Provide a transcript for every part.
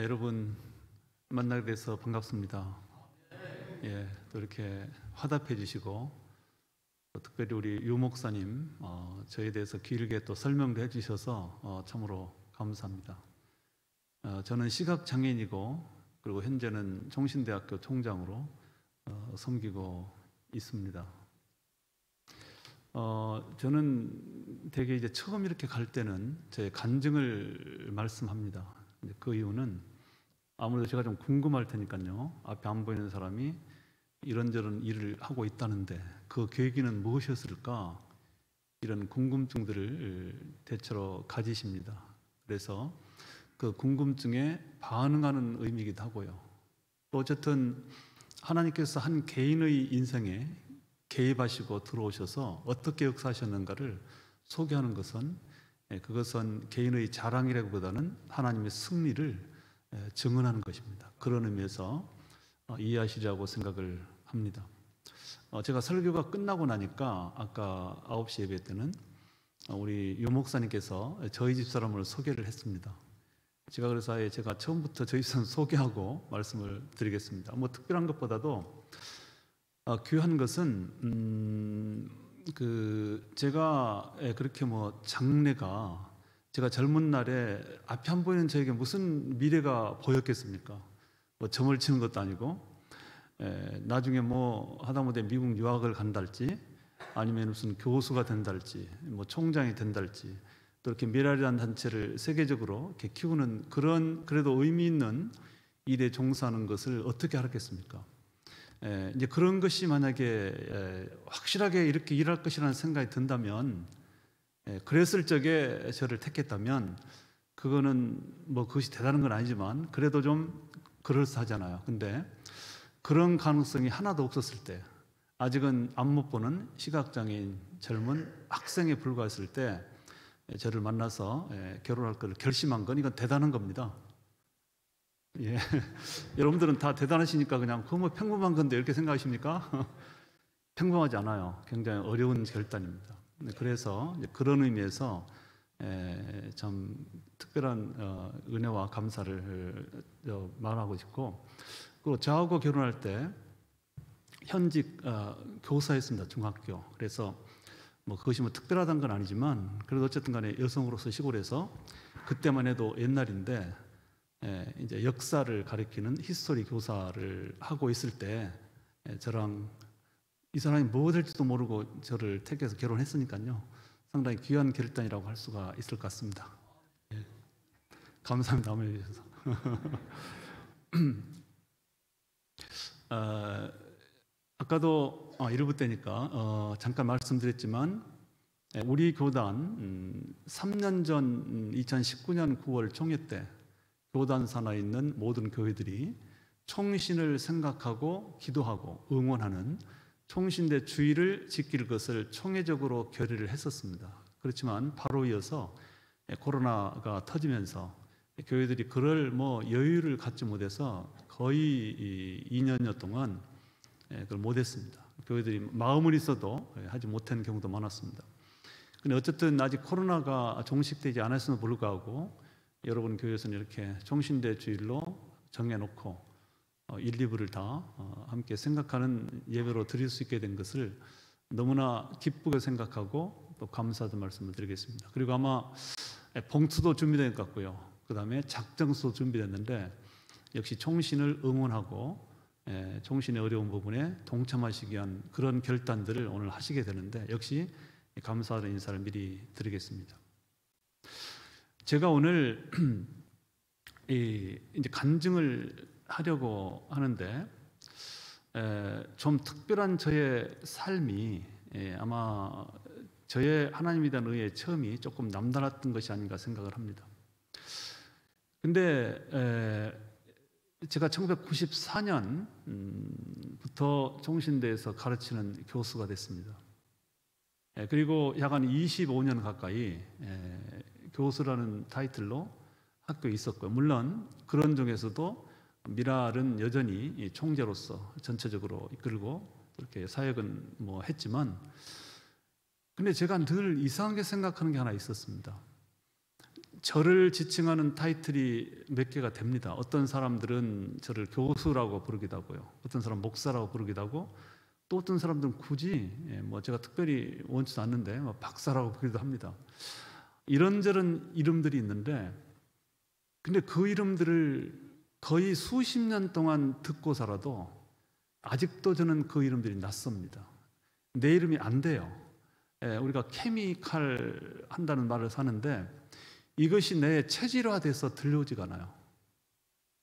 여러분 만나게 돼서 반갑습니다. 또 이렇게 화답해 주시고 또 특별히 우리 유 목사님 저에 대해서 길게 또 설명도 해주셔서 참으로 감사합니다. 저는 시각장애인이고 그리고 현재는 종신대학교 총장으로 섬기고 있습니다. 저는 되게 이제 처음 이렇게 갈 때는 제 간증을 말씀합니다. 그 이유는 아무래도 제가 좀 궁금할 테니까요. 앞에 안 보이는 사람이 이런저런 일을 하고 있다는데 그 계기는 무엇이었을까? 이런 궁금증들을 대체로 가지십니다. 그래서 그 궁금증에 반응하는 의미이기도 하고요. 또 어쨌든 하나님께서 한 개인의 인생에 개입하시고 들어오셔서 어떻게 역사하셨는가를 소개하는 것은 그것은 개인의 자랑이라기보다는 하나님의 승리를 증언하는 것입니다. 그런 의미에서 이해하시리라고 생각을 합니다. 제가 설교가 끝나고 나니까 아까 9시 예배 때는 우리 유 목사님께서 저희 집사람을 소개를 했습니다. 제가 그래서 제가 처음부터 저희 집사람 소개하고 말씀을 드리겠습니다. 뭐 특별한 것보다도 귀한 것은 제가 그렇게 뭐 장래가 제가 젊은 날에 앞이 안 보이는 저에게 무슨 미래가 보였겠습니까? 뭐 점을 치는 것도 아니고 나중에 뭐 하다못해 미국 유학을 간달지 아니면 무슨 교수가 된달지 뭐 총장이 된달지 또 이렇게 미라리라는 단체를 세계적으로 이렇게 키우는 그런 그래도 의미 있는 일에 종사하는 것을 어떻게 알았겠습니까? 이제 그런 것이 만약에 확실하게 이렇게 일할 것이라는 생각이 든다면 그랬을 적에 저를 택했다면 그거는 뭐 그것이 대단한 건 아니지만 그래도 좀 그럴싸하잖아요. 근데 그런 가능성이 하나도 없었을 때 아직은 앞 못 보는 시각장애인 젊은 학생에 불과했을 때 저를 만나서 결혼할 걸 결심한 건 이건 대단한 겁니다. 여러분들은 다 대단하시니까 그냥 그거 뭐 평범한 건데 이렇게 생각하십니까? 평범하지 않아요. 굉장히 어려운 결단입니다. 그래서 그런 의미에서 참 특별한 은혜와 감사를 말하고 싶고, 그리고 저하고 결혼할 때 현직 교사였습니다. 중학교. 그래서 뭐 그것이 뭐 특별하다는 건 아니지만 그래도 어쨌든 간에 여성으로서 시골에서 그때만 해도 옛날인데 이제 역사를 가리키는 히스토리 교사를 하고 있을 때 저랑 이 사람이 뭐 될지도 모르고 저를 택해서 결혼했으니까요. 상당히 귀한 결단이라고 할 수가 있을 것 같습니다. 감사합니다. 아무리 해주셔서. 아까도 1부 때니까 잠깐 말씀드렸지만 우리 교단 3년 전 2019년 9월 총회 때 교단 산하에 있는 모든 교회들이 총신을 생각하고 기도하고 응원하는 총신대 주의를 지킬 것을 총회적으로 결의를 했었습니다. 그렇지만 바로 이어서 코로나가 터지면서 교회들이 그럴 뭐 여유를 갖지 못해서 거의 2년여 동안 그걸 못했습니다. 교회들이 마음은 있어도 하지 못한 경우도 많았습니다. 근데 어쨌든 아직 코로나가 종식되지 않았음에도 불구하고 여러분 교회에서는 이렇게 총신대 주일로 정해놓고 1, 2부를 다 함께 생각하는 예배로 드릴 수 있게 된 것을 너무나 기쁘게 생각하고 또 감사의 말씀을 드리겠습니다. 그리고 아마 봉투도 준비된 것 같고요. 그 다음에 작정서도 준비됐는데 역시 총신을 응원하고 총신의 어려운 부분에 동참하시기 위한 그런 결단들을 오늘 하시게 되는데 역시 감사하는 인사를 미리 드리겠습니다. 제가 오늘 이제 간증을 하려고 하는데 좀 특별한 저의 삶이 아마 저의 하나님에 대한 의의 처음이 조금 남달랐던 것이 아닌가 생각을 합니다. 근데 제가 1994년부터 종신대에서 가르치는 교수가 됐습니다. 그리고 약 한 25년 가까이 교수라는 타이틀로 학교에 있었고요. 물론 그런 중에서도 미랄은 여전히 총재로서 전체적으로 이끌고 그렇게 사역은 뭐 했지만, 근데 제가 늘 이상하게 생각하는 게 하나 있었습니다. 저를 지칭하는 타이틀이 몇 개가 됩니다. 어떤 사람들은 저를 교수라고 부르기도 하고요. 어떤 사람은 목사라고 부르기도 하고, 또 어떤 사람들은 굳이 뭐 제가 특별히 원치도 않는데 뭐 박사라고 부르기도 합니다. 이런저런 이름들이 있는데, 근데 그 이름들을 거의 수십 년 동안 듣고 살아도 아직도 저는 그 이름들이 낯섭니다. 내 이름이 안 돼요. 우리가 케미칼 한다는 말을 사는데 이것이 내 체질화돼서 들려오지가 않아요.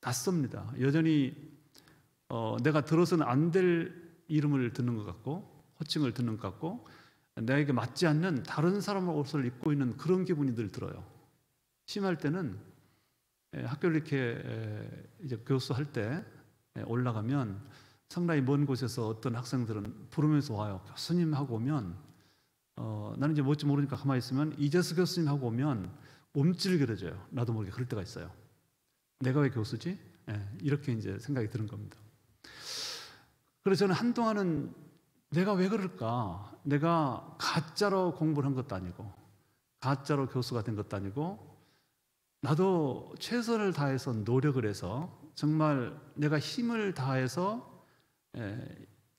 낯섭니다. 여전히 내가 들어서는 안 될 이름을 듣는 것 같고, 호칭을 듣는 것 같고, 나에게 맞지 않는 다른 사람의 옷을 입고 있는 그런 기분이 늘 들어요. 심할 때는 학교를 이렇게 이제 교수할 때 올라가면 상당히 먼 곳에서 어떤 학생들은 부르면서 와요. 교수님 하고 오면 나는 이제 뭔지 모르니까 가만히 있으면 이재수 교수님 하고 오면 움찔거려져요. 나도 모르게 그럴 때가 있어요. 내가 왜 교수지? 이렇게 이제 생각이 드는 겁니다. 그래서 저는 한동안은 내가 왜 그럴까? 내가 가짜로 공부를 한 것도 아니고 가짜로 교수가 된 것도 아니고 나도 최선을 다해서 노력을 해서 정말 내가 힘을 다해서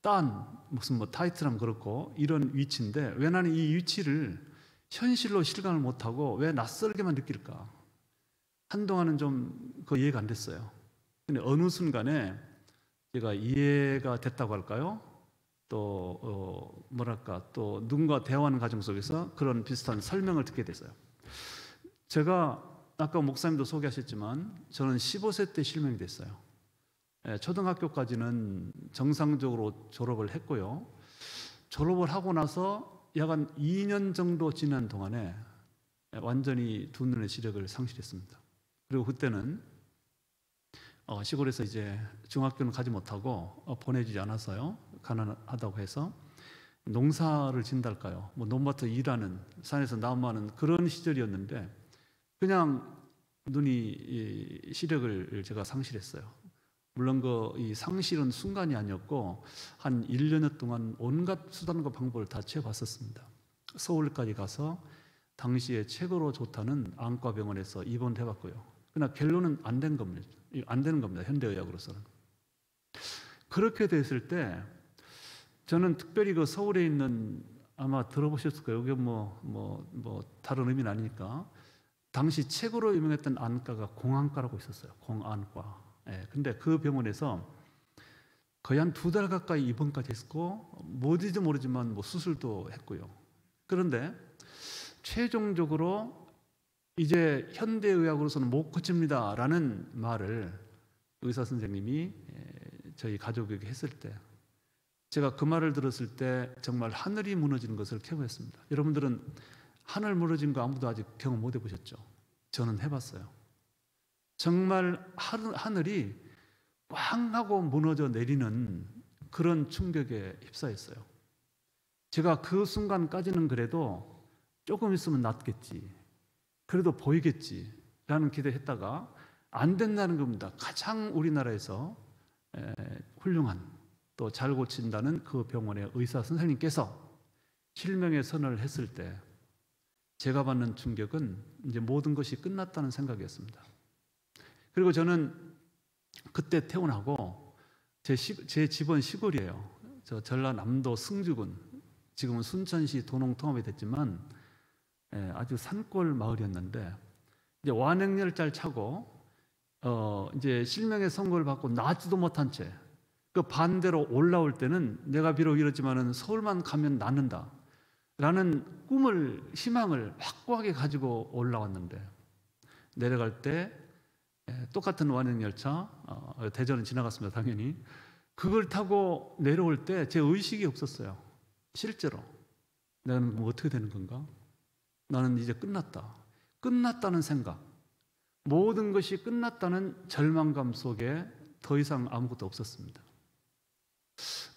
딴 무슨 뭐 타이틀하면 그렇고 이런 위치인데 왜 나는 이 위치를 현실로 실감을 못하고 왜 낯설게만 느낄까? 한동안은 좀 그 이해가 안 됐어요. 근데 어느 순간에 제가 이해가 됐다고 할까요? 또 뭐랄까 또 누군가 대화하는 과정 속에서 그런 비슷한 설명을 듣게 됐어요. 제가 아까 목사님도 소개하셨지만 저는 15세 때 실명이 됐어요. 초등학교까지는 정상적으로 졸업을 했고요. 졸업을 하고 나서 약 한 2년 정도 지난 동안에 완전히 두 눈의 시력을 상실했습니다. 그리고 그때는 시골에서 이제 중학교는 가지 못하고 보내주지 않았어요. 가난하다고 해서 농사를 진달까요? 뭐 논밭에 일하는 산에서 나무하는 그런 시절이었는데 그냥 눈이 시력을 제가 상실했어요. 물론 이 상실은 순간이 아니었고 한 1년여 동안 온갖 수단과 방법을 다 취해봤었습니다. 서울까지 가서 당시에 최고로 좋다는 안과병원에서 입원을 해봤고요. 그러나 결론은 안 된 겁니다. 안 되는 겁니다. 현대의학으로서는. 그렇게 됐을 때 저는 특별히 그 서울에 있는 아마 들어보셨을 거예요. 이게 뭐 다른 의미는 아니니까 당시 최고로 유명했던 안과가 공안과라고 있었어요. 공안과. 근데 그 병원에서 거의 한 2달 가까이 입원까지 했고 뭔지도 모르지만 뭐 수술도 했고요. 그런데 최종적으로 이제 현대의학으로서는 못 고칩니다라는 말을 의사 선생님이 저희 가족에게 했을 때 제가 그 말을 들었을 때 정말 하늘이 무너지는 것을 경험했습니다. 여러분들은 하늘 무너진 거 아무도 아직 경험 못 해보셨죠? 저는 해봤어요. 정말 하늘이 꽝 하고 무너져 내리는 그런 충격에 휩싸였어요. 제가 그 순간까지는 그래도 조금 있으면 낫겠지, 그래도 보이겠지 라는 기대했다가 안 된다는 겁니다. 가장 우리나라에서 훌륭한 또 잘 고친다는 그 병원의 의사 선생님께서 실명의 선언을 했을 때 제가 받는 충격은 이제 모든 것이 끝났다는 생각이었습니다. 그리고 저는 그때 퇴원하고 제 집은 시골이에요. 저 전라남도 승주군, 지금은 순천시 도농통합이 됐지만 아주 산골 마을이었는데 이제 완행열차를 타고 이제 실명의 선고를 받고 나지도 못한 채 그 반대로 올라올 때는 내가 비록 이렇지만은 서울만 가면 낫는다 라는 꿈을, 희망을 확고하게 가지고 올라왔는데 내려갈 때 똑같은 완행열차 대전은 지나갔습니다. 당연히 그걸 타고 내려올 때 제 의식이 없었어요. 실제로 나는 뭐 어떻게 되는 건가? 나는 이제 끝났다는 생각, 모든 것이 끝났다는 절망감 속에 더 이상 아무것도 없었습니다.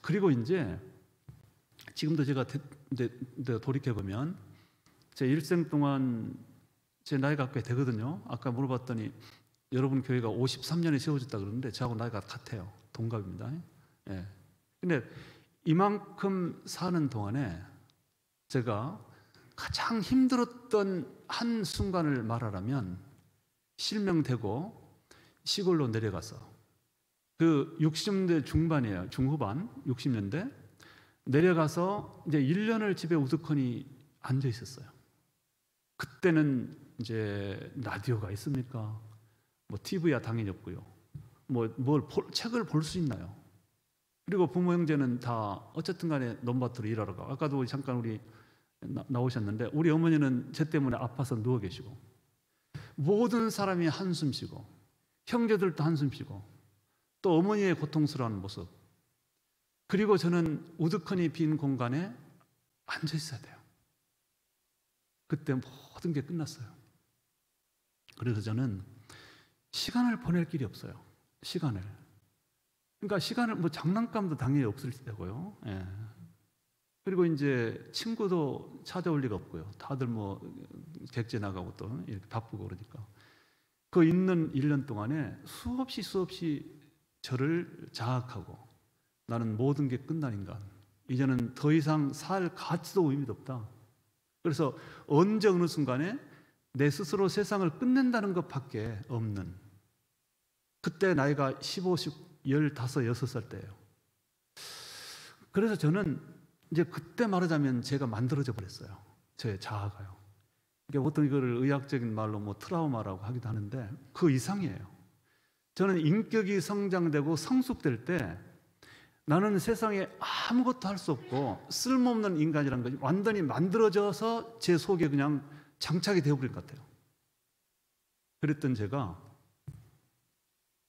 그리고 이제 지금도 제가 돌이켜보면 제 일생 동안 제 나이가 꽤 되거든요. 아까 물어봤더니 여러분 교회가 53년에 세워졌다 그러는데 저하고 나이가 같아요. 동갑입니다. 근데 이만큼 사는 동안에 제가 가장 힘들었던 한 순간을 말하라면 실명되고 시골로 내려가서 그 60년대 중반이에요. 중후반 60년대 내려가서 이제 1년을 집에 우두커니 앉아 있었어요. 그때는 이제 라디오가 있습니까? 뭐 TV야 당연히 없고요. 책을 볼 수 있나요? 그리고 부모 형제는 다 어쨌든 간에 논밭으로 일하러 가. 아까도 잠깐 우리 나오셨는데 우리 어머니는 제 때문에 아파서 누워 계시고 모든 사람이 한숨 쉬고 형제들도 한숨 쉬고 또 어머니의 고통스러운 모습 그리고 저는 우두커니 빈 공간에 앉아 있어야 돼요. 그때 모든 게 끝났어요. 그래서 저는 시간을 보낼 길이 없어요. 시간을. 그러니까 시간을 뭐 장난감도 당연히 없을 때고요. 예. 그리고 이제 친구도 찾아올 리가 없고요. 다들 뭐 객지 나가고 또 이렇게 바쁘고 그러니까 그 있는 1년 동안에 수없이 저를 자학하고 나는 모든 게 끝난 인간. 이제는 더 이상 살 가치도 의미도 없다. 그래서 언제 어느 순간에 내 스스로 세상을 끝낸다는 것밖에 없는 그때 나이가 15, 15, 6살 때예요. 그래서 저는 이제 그때 말하자면 제가 만들어져 버렸어요. 저의 자아가요. 이게 보통 이거를 의학적인 말로 뭐 트라우마라고 하기도 하는데 그 이상이에요. 저는 인격이 성장되고 성숙될 때 나는 세상에 아무것도 할 수 없고 쓸모없는 인간이라는 것이 완전히 만들어져서 제 속에 그냥 장착이 되어버린 것 같아요. 그랬던 제가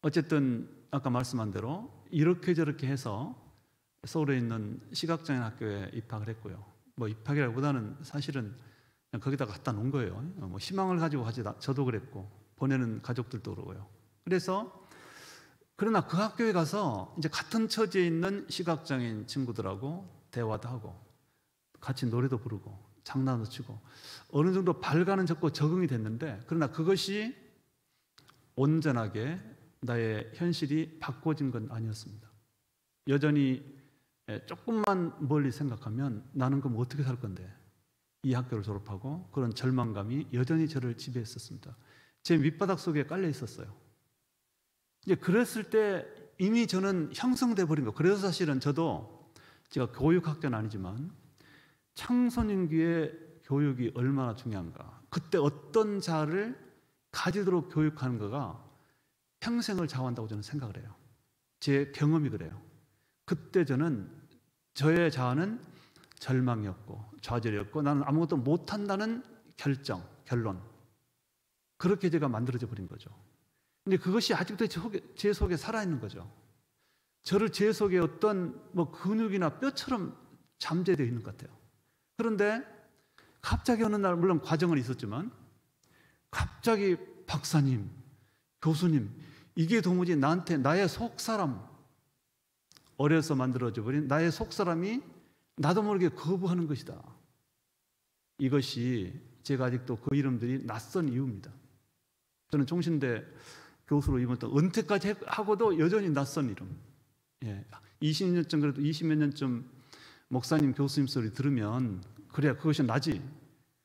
어쨌든 아까 말씀한 대로 이렇게 저렇게 해서 서울에 있는 시각장애인 학교에 입학을 했고요. 뭐 입학이라기보다는 사실은 그냥 거기다 갖다 놓은 거예요. 뭐 희망을 가지고 하지 저도 그랬고 보내는 가족들도 그러고요. 그래서 그러나 그 학교에 가서 이제 같은 처지에 있는 시각장애인 친구들하고 대화도 하고 같이 노래도 부르고 장난도 치고 어느 정도 발가는 적고 적응이 됐는데 그러나 그것이 온전하게 나의 현실이 바꿔진 건 아니었습니다. 여전히 조금만 멀리 생각하면 나는 그럼 어떻게 살 건데 이 학교를 졸업하고 그런 절망감이 여전히 저를 지배했었습니다. 제 밑바닥 속에 깔려 있었어요. 이제 그랬을 때 이미 저는 형성돼 버린 거. 그래서 사실은 저도 제가 교육학자는 아니지만 청소년기의 교육이 얼마나 중요한가. 그때 어떤 자아를 가지도록 교육하는 거가 평생을 좌우한다고 저는 생각을 해요. 제 경험이 그래요. 그때 저의 자아는 절망이었고 좌절이었고 나는 아무것도 못한다는 결론. 그렇게 제가 만들어져 버린 거죠. 근데 그것이 아직도 제 속에 살아있는 거죠. 제 속에 어떤 뭐 근육이나 뼈처럼 잠재되어 있는 것 같아요. 그런데 갑자기 어느 날 물론 과정은 있었지만 갑자기 박사님, 교수님 이게 도무지 나한테 나의 속사람 어려서 만들어져 버린 나의 속사람이 나도 모르게 거부하는 것이다. 이것이 제가 아직도 그 이름들이 낯선 이유입니다. 저는 종신대 교수로 이번 또 은퇴까지 하고도 여전히 낯선 이름. 20년쯤 그래도 20몇 년쯤 목사님 교수님 소리 들으면 그래야 그것이 나지.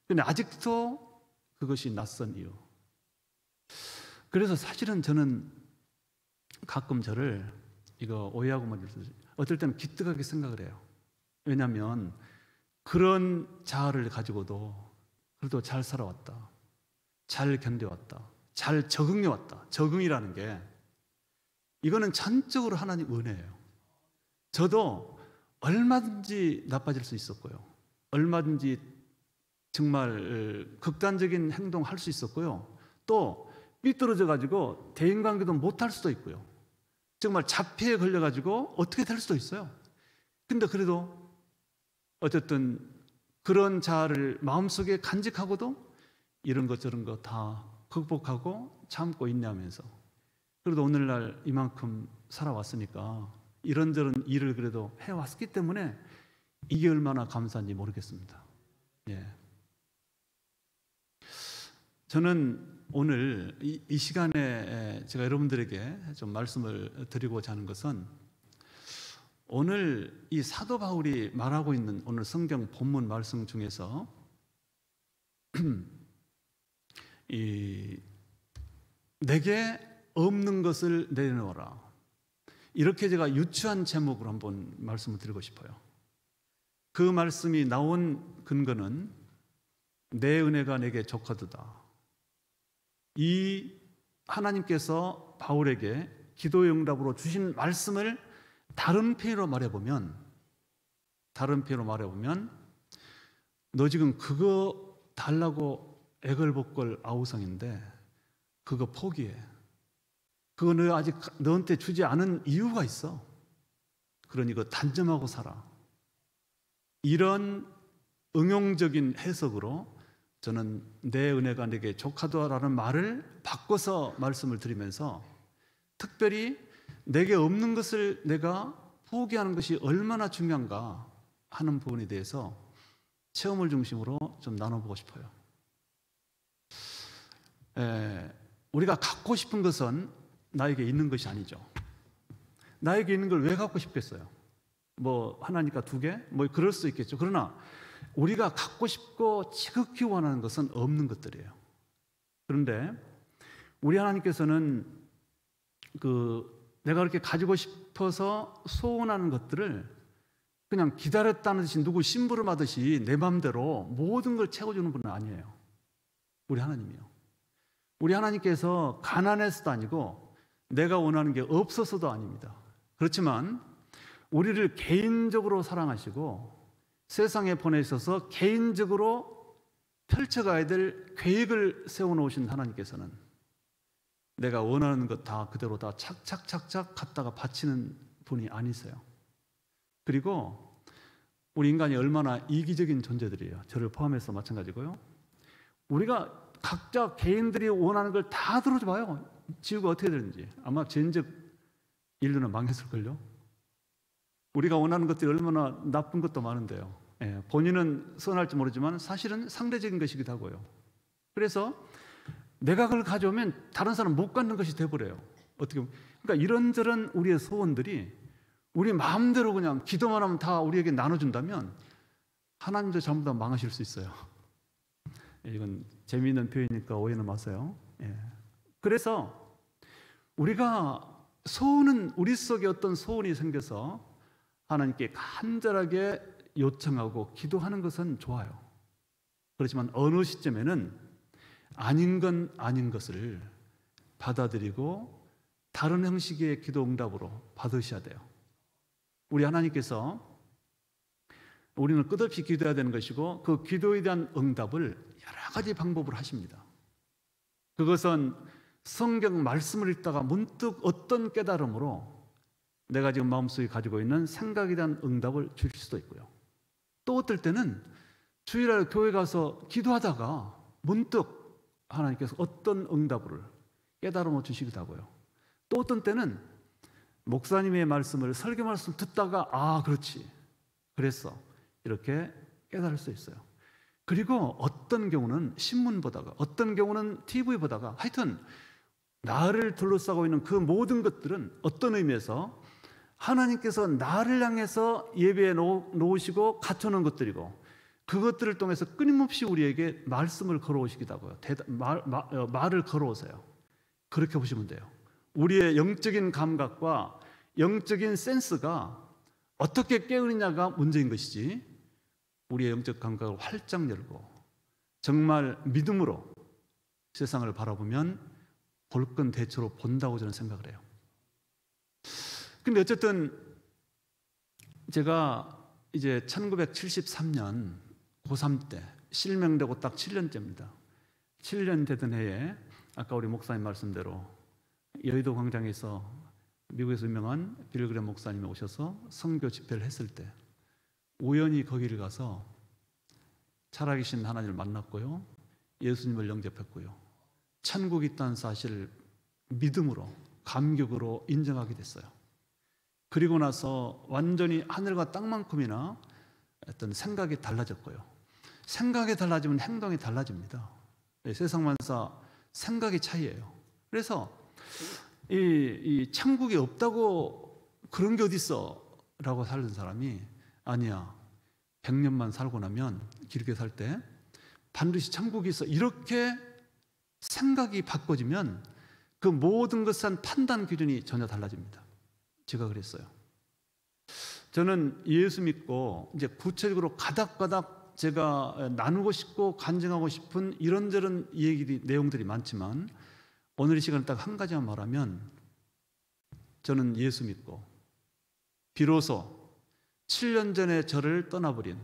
근데 아직도 그것이 낯선 이유. 그래서 사실은 저는 가끔 저를 이거 오해하고 어떨 때는 기특하게 생각을 해요. 왜냐하면 그런 자아를 가지고도 그래도 잘 살아왔다. 잘 견뎌왔다. 잘 적응해왔다. 적응이라는 게 이거는 전적으로 하나님 은혜예요. 저도 얼마든지 나빠질 수 있었고요. 얼마든지 정말 극단적인 행동할 수 있었고요. 또 삐뚤어져 가지고 대인관계도 못할 수도 있고요. 정말 자폐에 걸려 가지고 어떻게 될 수도 있어요. 근데 그래도 어쨌든 그런 자아를 마음속에 간직하고도 이런 것 저런 거 다 극복하고 참고 인내하면서 그래도 오늘날 이만큼 살아왔으니까 이런저런 일을 그래도 해왔기 때문에 이게 얼마나 감사한지 모르겠습니다. 저는 오늘 이 시간에 제가 여러분들에게 좀 말씀을 드리고자 하는 것은 오늘 이 사도 바울이 말하고 있는 오늘 성경 본문 말씀 중에서 내게 없는 것을 내려놓아라. 이렇게 제가 유추한 제목으로 한번 말씀을 드리고 싶어요. 그 말씀이 나온 근거는 내 은혜가 내게 족하도다. 이 하나님께서 바울에게 기도의 응답으로 주신 말씀을 다른 표현으로 말해보면 너 지금 그거 달라고 애걸복걸 아우성인데 그거 포기해. 그거 너 아직 너한테 주지 않은 이유가 있어. 그러니 그거 단점하고 살아. 이런 응용적인 해석으로 저는 내 은혜가 내게 족하도라는 말을 바꿔서 말씀을 드리면서 특별히 내게 없는 것을 내가 포기하는 것이 얼마나 중요한가 하는 부분에 대해서 체험을 중심으로 좀 나눠보고 싶어요. 우리가 갖고 싶은 것은 나에게 있는 것이 아니죠. 나에게 있는 걸 왜 갖고 싶겠어요? 뭐 하나니까 2개? 뭐 그럴 수 있겠죠. 그러나 우리가 갖고 싶고 지극히 원하는 것은 없는 것들이에요. 그런데 우리 하나님께서는 내가 그렇게 가지고 싶어서 소원하는 것들을 그냥 기다렸다는 듯이 누구 심부름하듯이 내 마음대로 모든 걸 채워주는 분은 아니에요. 우리 하나님이요. 우리 하나님께서 가난해서도 아니고 내가 원하는 게 없어서도 아닙니다. 그렇지만 우리를 개인적으로 사랑하시고 세상에 보내셔서 개인적으로 펼쳐가야 될 계획을 세워놓으신 하나님께서는 내가 원하는 것 다 그대로 다 착착착착 갖다가 바치는 분이 아니세요. 그리고 우리 인간이 얼마나 이기적인 존재들이에요. 저를 포함해서 마찬가지고요. 우리가 각자 개인들이 원하는 걸 다 들어줘봐요. 지구가 어떻게 되는지. 아마 전적 인류는 망했을걸요. 우리가 원하는 것들이 얼마나 나쁜 것도 많은데요. 본인은 선할지 모르지만 사실은 상대적인 것이기도 하고요. 그래서 내가 그걸 가져오면 다른 사람 못 갖는 것이 돼버려요. 어떻게 보면. 그러니까 이런저런 우리의 소원들이 우리 마음대로 그냥 기도만 하면 다 우리에게 나눠준다면 하나님도 전부 다 망하실 수 있어요. 이건 재미있는 표현이니까 오해는 마세요. 그래서 우리가 소원은 우리 속에 어떤 소원이 생겨서 하나님께 간절하게 요청하고 기도하는 것은 좋아요. 그렇지만 어느 시점에는 아닌 건 아닌 것을 받아들이고 다른 형식의 기도 응답으로 받으셔야 돼요. 우리 하나님께서 우리는 끝없이 기도해야 되는 것이고 그 기도에 대한 응답을 여러 가지 방법으로 하십니다. 그것은 성경 말씀을 읽다가 문득 어떤 깨달음으로 내가 지금 마음속에 가지고 있는 생각에 대한 응답을 주실 수도 있고요. 또 어떨 때는 주일날 교회 가서 기도하다가 문득 하나님께서 어떤 응답을 깨달음을 주시기도 하고요. 또 어떤 때는 목사님의 말씀을 설교 말씀 듣다가 아 그렇지 그랬어 이렇게 깨달을 수 있어요. 그리고 어떤 경우는 신문 보다가 어떤 경우는 TV 보다가 하여튼 나를 둘러싸고 있는 그 모든 것들은 어떤 의미에서 하나님께서 나를 향해서 예배해 놓으시고 갖춰놓은 것들이고 그것들을 통해서 끊임없이 우리에게 말씀을 걸어오시기도 하고요. 말을 걸어오세요. 그렇게 보시면 돼요. 우리의 영적인 감각과 영적인 센스가 어떻게 깨어느냐가 문제인 것이지 우리의 영적 감각을 활짝 열고 정말 믿음으로 세상을 바라보면 볼 건 대체로 본다고 저는 생각을 해요. 근데 어쨌든 제가 이제 1973년 고3 때 실명되고 딱 7년째입니다. 7년 되던 해에 아까 우리 목사님 말씀대로 여의도 광장에서 미국에서 유명한 빌그램 목사님이 오셔서 선교 집회를 했을 때 우연히 거기를 가서 살아계신 하나님을 만났고요. 예수님을 영접했고요. 천국이 있다는 사실을 믿음으로 감격으로 인정하게 됐어요. 그리고 나서 완전히 하늘과 땅만큼이나 어떤 생각이 달라졌고요. 생각이 달라지면 행동이 달라집니다. 세상 만사 생각의 차이예요. 그래서 이 천국이 없다고 그런 게 어딨어 라고 살던 사람이 아니야 100년만 살고 나면 길게 살 때 반드시 천국이 있어. 이렇게 생각이 바꿔지면 그 모든 것에 판단 기준이 전혀 달라집니다. 제가 그랬어요. 저는 예수 믿고 이제 구체적으로 가닥가닥 제가 나누고 싶고 간증하고 싶은 이런저런 내용들이 많지만 오늘 이 시간에 딱 한 가지만 말하면 저는 예수 믿고 비로소 7년 전에 저를 떠나버린,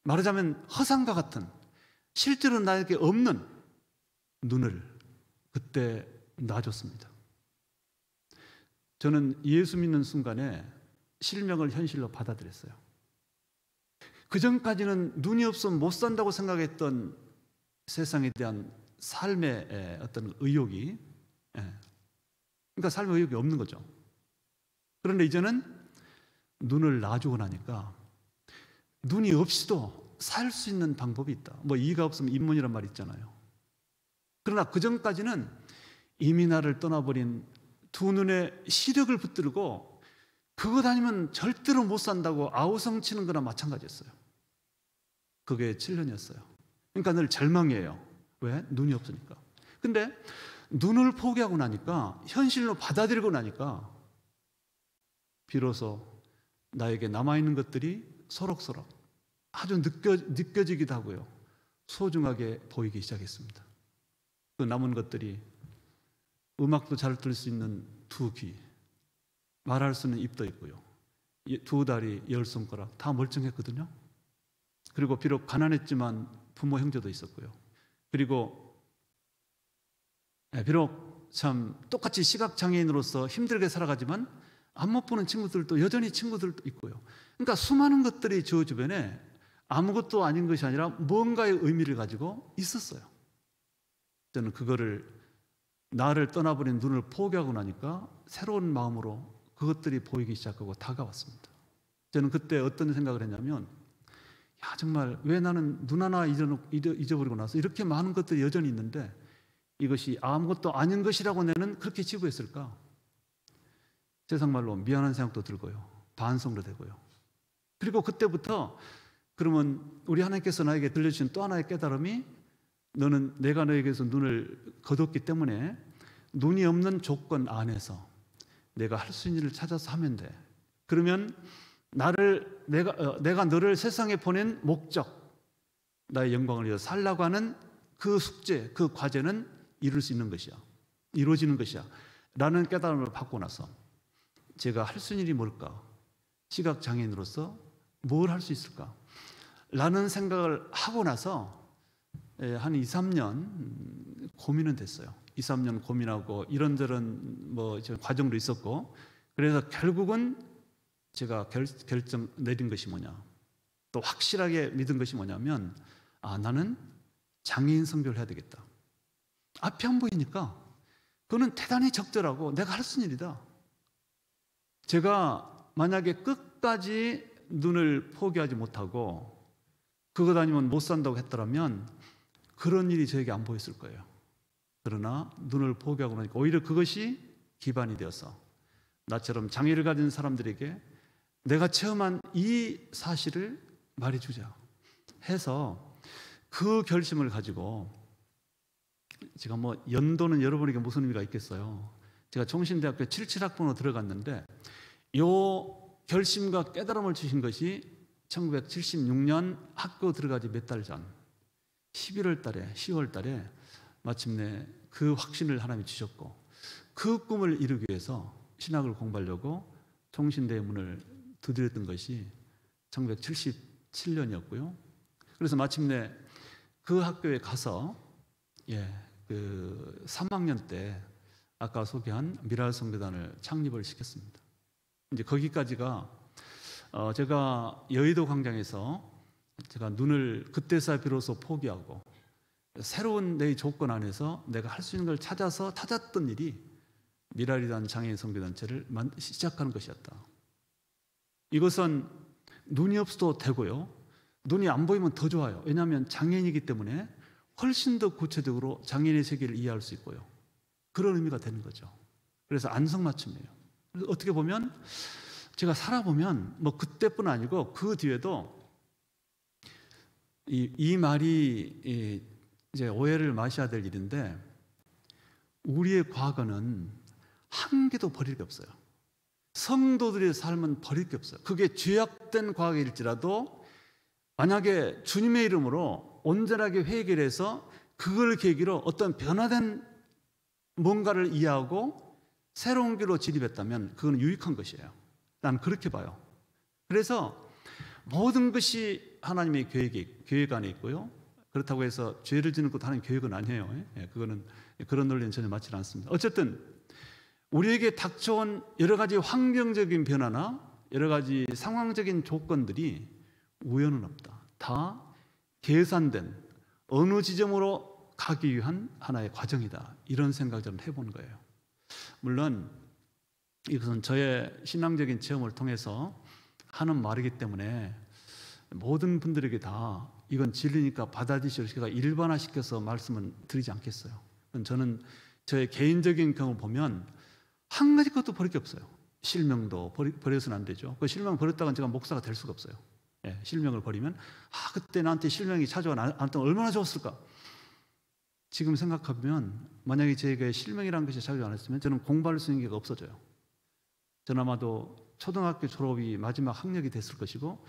말하자면 허상과 같은, 실제로 나에게 없는 눈을 그때 놔줬습니다. 저는 예수 믿는 순간에 실명을 현실로 받아들였어요. 그 전까지는 눈이 없으면 못 산다고 생각했던 세상에 대한 삶의 어떤 의욕이, 그러니까 삶의 의욕이 없는 거죠. 그런데 이제는 눈을 놔주고 나니까 눈이 없이도 살 수 있는 방법이 있다. 뭐 이가 없으면 인문이란 말 있잖아요. 그러나 그 전까지는 이미 나를 떠나버린 두 눈에 시력을 붙들고 그것 아니면 절대로 못 산다고 아우성치는 거나 마찬가지였어요. 그게 7년이었어요. 그러니까 늘 절망이에요. 왜? 눈이 없으니까. 근데 눈을 포기하고 나니까, 현실로 받아들이고 나니까 비로소 나에게 남아있는 것들이 소록소록 아주 느껴지기도 하고요, 소중하게 보이기 시작했습니다. 그 남은 것들이 음악도 잘 들을 수 있는 두 귀, 말할 수 있는 입도 있고요, 두 다리, 열 손가락 다 멀쩡했거든요. 그리고 비록 가난했지만 부모 형제도 있었고요. 그리고 비록 참 똑같이 시각장애인으로서 힘들게 살아가지만 안 못 보는 친구들도 여전히 친구들도 있고요. 그러니까 수많은 것들이 저 주변에 아무것도 아닌 것이 아니라 뭔가의 의미를 가지고 있었어요. 저는 그거를, 나를 떠나버린 눈을 포기하고 나니까 새로운 마음으로 그것들이 보이기 시작하고 다가왔습니다. 저는 그때 어떤 생각을 했냐면, 야, 정말 왜 나는 눈 하나 잊어버리고 나서 이렇게 많은 것들이 여전히 있는데 이것이 아무것도 아닌 것이라고 내는 그렇게 지구했을까? 세상말로 미안한 생각도 들고요, 반성도 되고요. 그리고 그때부터, 그러면 우리 하나님께서 나에게 들려주신 또 하나의 깨달음이, 너는 내가 너에게서 눈을 거뒀기 때문에 눈이 없는 조건 안에서 내가 할 수 있는 일을 찾아서 하면 돼. 그러면 내가 너를 세상에 보낸 목적, 나의 영광을 위해서 살라고 하는 그 숙제, 그 과제는 이룰 수 있는 것이야, 이루어지는 것이야 라는 깨달음을 받고 나서 제가 할 수 있는 일이 뭘까? 시각장애인으로서 뭘 할 수 있을까? 라는 생각을 하고 나서 한 2, 3년 고민은 됐어요. 2, 3년 고민하고 이런저런 과정도 있었고, 그래서 결국은 제가 결정 내린 것이 뭐냐, 또 확실하게 믿은 것이 뭐냐면, 나는 장애인 선교를 해야 되겠다. 앞이 안 보이니까 그거는 대단히 적절하고 내가 할 수 있는 일이다. 제가 만약에 끝까지 눈을 포기하지 못하고 그것 아니면 못 산다고 했더라면 그런 일이 저에게 안 보였을 거예요. 그러나 눈을 포기하고 나니까 오히려 그것이 기반이 되어서 나처럼 장애를 가진 사람들에게 내가 체험한 이 사실을 말해주자 해서 그 결심을 가지고, 제가 연도는 여러분에게 무슨 의미가 있겠어요. 제가 총신대학교 77학번으로 들어갔는데 이 결심과 깨달음을 주신 것이 1976년 학교 들어가기 몇 달 전 11월 달에, 10월 달에 마침내 그 확신을 하나님이 주셨고, 그 꿈을 이루기 위해서 신학을 공부하려고 총신대의 문을 두드렸던 것이 1977년이었고요. 그래서 마침내 그 학교에 가서 그 3학년 때 아까 소개한 미랄성교단을 창립을 시켰습니다. 이제 거기까지가 제가 여의도 광장에서 제가 눈을 그때서야 비로소 포기하고 새로운 내 조건 안에서 내가 할 수 있는 걸 찾았던 일이 미랄이라는 장애인 선교단체를 시작하는 것이었다. 이것은 눈이 없어도 되고요, 눈이 안 보이면 더 좋아요. 왜냐하면 장애인이기 때문에 훨씬 더 구체적으로 장애인의 세계를 이해할 수 있고요, 그런 의미가 되는 거죠. 그래서 안성맞춤이에요. 그래서 어떻게 보면 제가 살아보면 그때뿐 아니고 그 뒤에도 이 말이 이제 오해를 마셔야 될 일인데, 우리의 과거는 한 개도 버릴 게 없어요. 성도들의 삶은 버릴 게 없어요. 그게 죄악된 과거일지라도 만약에 주님의 이름으로 온전하게 회개를 해서 그걸 계기로 어떤 변화된 뭔가를 이해하고 새로운 길로 진입했다면 그건 유익한 것이에요. 난 그렇게 봐요. 그래서 모든 것이 하나님의 계획 안에 있고요. 그렇다고 해서 죄를 짓는 것도 하나님의 계획은 아니에요. 그거는 그런 논리는 전혀 맞지 않습니다. 어쨌든 우리에게 닥쳐온 여러 가지 환경적인 변화나 여러 가지 상황적인 조건들이 우연은 없다. 다 계산된 어느 지점으로 가기 위한 하나의 과정이다. 이런 생각을 좀 해보는 거예요. 물론 이것은 저의 신앙적인 체험을 통해서 하는 말이기 때문에 모든 분들에게 다 이건 진리니까 받아들이시고 제가 일반화시켜서 말씀은 드리지 않겠어요. 저는 저의 개인적인 경험을 보면 한 가지 것도 버릴 게 없어요. 실명도 버려서는 안 되죠. 그 실명 버렸다가 제가 목사가 될 수가 없어요. 실명을 버리면 그때 나한테 실명이 찾아와 나한테 얼마나 좋았을까. 지금 생각하면 만약에 제게 실명이라는 것이 찾아오지 않았으면 저는 공부할 수 있는 게 없어져요. 저는 아마도 초등학교 졸업이 마지막 학력이 됐을 것이고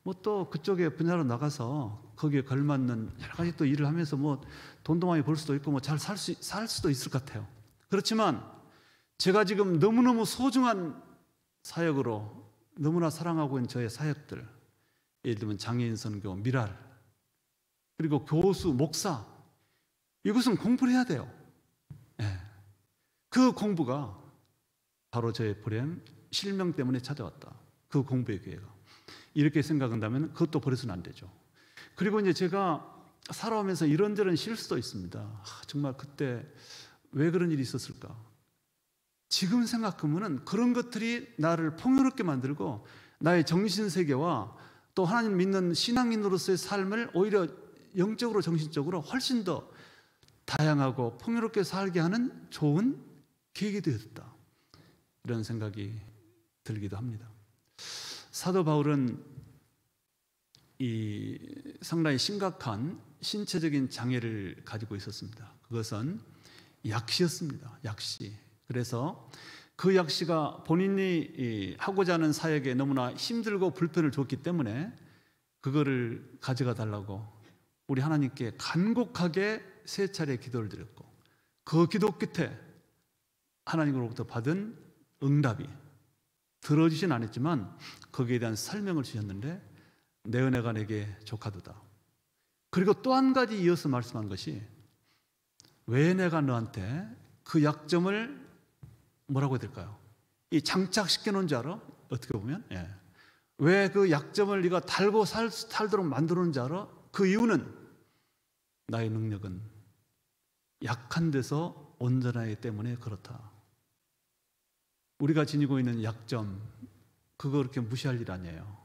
뭐 또 그쪽에 분야로 나가서 거기에 걸맞는 여러 가지 또 일을 하면서 뭐 돈도 많이 벌 수도 있고 뭐 잘 살 수도 있을 것 같아요. 그렇지만 제가 지금 너무너무 소중한 사역으로 너무나 사랑하고 있는 저의 사역들, 예를 들면 장애인 선교, 미랄, 그리고 교수, 목사, 이것은 공부를 해야 돼요. 그 공부가 바로 저의 불행, 실명 때문에 찾아왔다. 그 공부의 기회가. 이렇게 생각한다면 그것도 버려서는 안 되죠. 그리고 이제 제가 살아오면서 이런저런 실수도 있습니다. 정말 그때 왜 그런 일이 있었을까? 지금 생각하면 그런 것들이 나를 풍요롭게 만들고 나의 정신세계와 또 하나님 믿는 신앙인으로서의 삶을 오히려 영적으로 정신적으로 훨씬 더 다양하고 풍요롭게 살게 하는 좋은 계기가 되었다. 이런 생각이 들기도 합니다. 사도 바울은 이 상당히 심각한 신체적인 장애를 가지고 있었습니다. 그것은 약시였습니다. 약시. 그래서 그 약시가 본인이 하고자 하는 사역에 너무나 힘들고 불편을 줬기 때문에 그거를 가져가 달라고 우리 하나님께 간곡하게 3차례 기도를 드렸고 그 기도 끝에 하나님으로부터 받은 응답이 들어주진 않았지만 거기에 대한 설명을 주셨는데 내 은혜가 내게 족하도다. 그리고 또 한 가지 이어서 말씀한 것이 왜 내가 너한테 그 약점을 뭐라고 해야 될까요? 이 장착시켜 놓은 줄 알아? 어떻게 보면 왜 그 약점을 네가 달고 살도록 만들어 놓은 줄 알아? 그 이유는 나의 능력은 약한 데서 온전하기 때문에 그렇다. 우리가 지니고 있는 약점, 그거 그렇게 무시할 일 아니에요.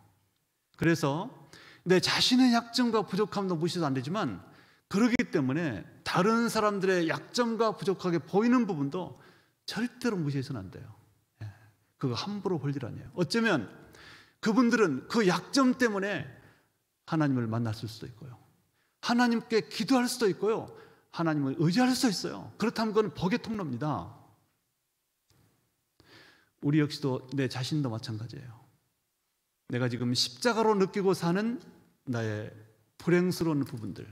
그래서 내 자신의 약점과 부족함도 무시도 안 되지만 그러기 때문에 다른 사람들의 약점과 부족하게 보이는 부분도 절대로 무시해서는 안 돼요. 그거 함부로 볼 일 아니에요. 어쩌면 그분들은 그 약점 때문에 하나님을 만났을 수도 있고요. 하나님께 기도할 수도 있고요. 하나님을 의지할 수도 있어요. 그렇다면 그건 복의 통로입니다. 우리 역시도 내 자신도 마찬가지예요. 내가 지금 십자가로 느끼고 사는 나의 불행스러운 부분들,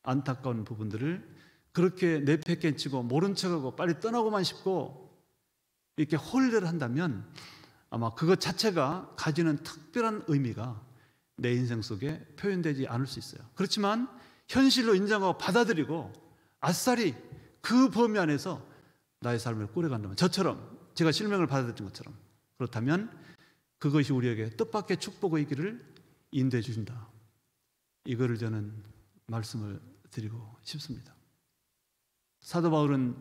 안타까운 부분들을 그렇게 내팽개치고 모른 척하고 빨리 떠나고만 싶고 이렇게 홀대를 한다면 아마 그것 자체가 가지는 특별한 의미가 내 인생 속에 표현되지 않을 수 있어요. 그렇지만 현실로 인정하고 받아들이고 아싸리 그 범위 안에서 나의 삶을 꾸려간다면 저처럼 제가 실명을 받아들인 것처럼 그렇다면 그것이 우리에게 뜻밖의 축복의 길을 인도해 주신다. 이거를 저는 말씀을 드리고 싶습니다. 사도 바울은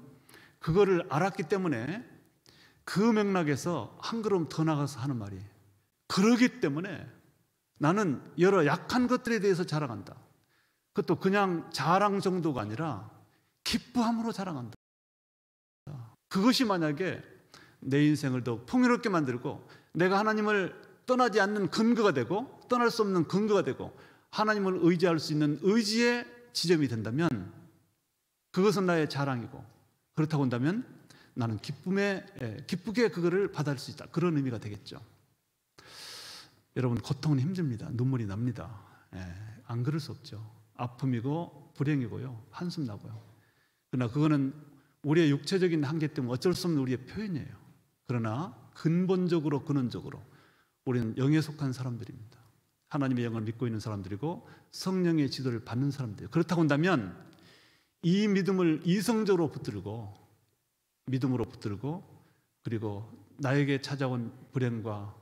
그거를 알았기 때문에 그 맥락에서 한 걸음 더 나가서 하는 말이 그러기 때문에 나는 여러 약한 것들에 대해서 자랑한다. 그것도 그냥 자랑 정도가 아니라 기뻐함으로 자랑한다. 그것이 만약에 내 인생을 더 풍요롭게 만들고 내가 하나님을 떠나지 않는 근거가 되고 떠날 수 없는 근거가 되고 하나님을 의지할 수 있는 의지의 지점이 된다면 그것은 나의 자랑이고, 그렇다고 한다면 나는 기쁘게 그거를 받을 수 있다, 그런 의미가 되겠죠. 여러분, 고통은 힘듭니다. 눈물이 납니다. 안 그럴 수 없죠. 아픔이고 불행이고요, 한숨 나고요. 그러나 그거는 우리의 육체적인 한계 때문에 어쩔 수 없는 우리의 표현이에요. 그러나 근본적으로 근원적으로 우리는 영에 속한 사람들입니다. 하나님의 영을 믿고 있는 사람들이고 성령의 지도를 받는 사람들이에요. 그렇다고 한다면 이 믿음을 이성적으로 붙들고, 믿음으로 붙들고, 그리고 나에게 찾아온 불행과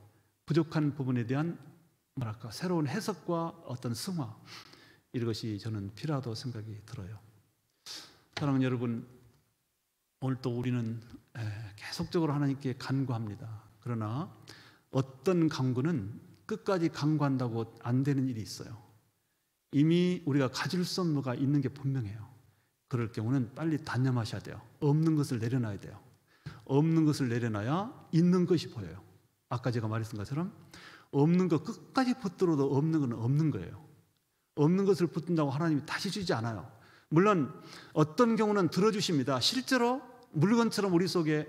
부족한 부분에 대한 새로운 해석과 어떤 승화, 이것이 저는 필요하다고 생각이 들어요. 사랑하는 여러분, 오늘 또 우리는 계속적으로 하나님께 간구합니다. 그러나 어떤 간구는 끝까지 간구한다고 안 되는 일이 있어요. 이미 우리가 가질 수 없는 것가 있는 게 분명해요. 그럴 경우는 빨리 단념하셔야 돼요. 없는 것을 내려놔야 돼요. 없는 것을 내려놔야 있는 것이 보여요. 아까 제가 말했던 것처럼 없는 것 끝까지 붙들어도 없는 건 없는 거예요. 없는 것을 붙든다고 하나님이 다시 주지 않아요. 물론 어떤 경우는 들어주십니다. 실제로 물건처럼 우리 속에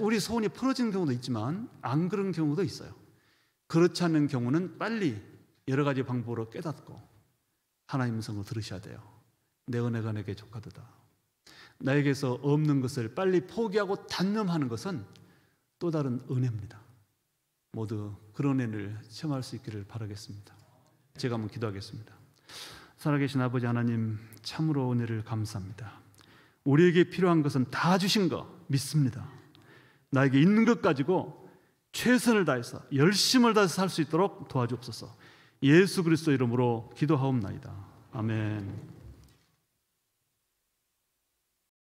우리 소원이 풀어지는 경우도 있지만 안 그런 경우도 있어요. 그렇지 않은 경우는 빨리 여러 가지 방법으로 깨닫고 하나님 음성을 들으셔야 돼요. 내 은혜가 내게 족하도다. 나에게서 없는 것을 빨리 포기하고 단념하는 것은 또 다른 은혜입니다. 모두 그런 은혜를 체험할 수 있기를 바라겠습니다. 제가 한번 기도하겠습니다. 살아계신 아버지 하나님, 참으로 은혜를 감사합니다. 우리에게 필요한 것은 다 주신 거 믿습니다. 나에게 있는 것 가지고 최선을 다해서 열심을 다해서 살 수 있도록 도와주옵소서. 예수 그리스도 이름으로 기도하옵나이다. 아멘.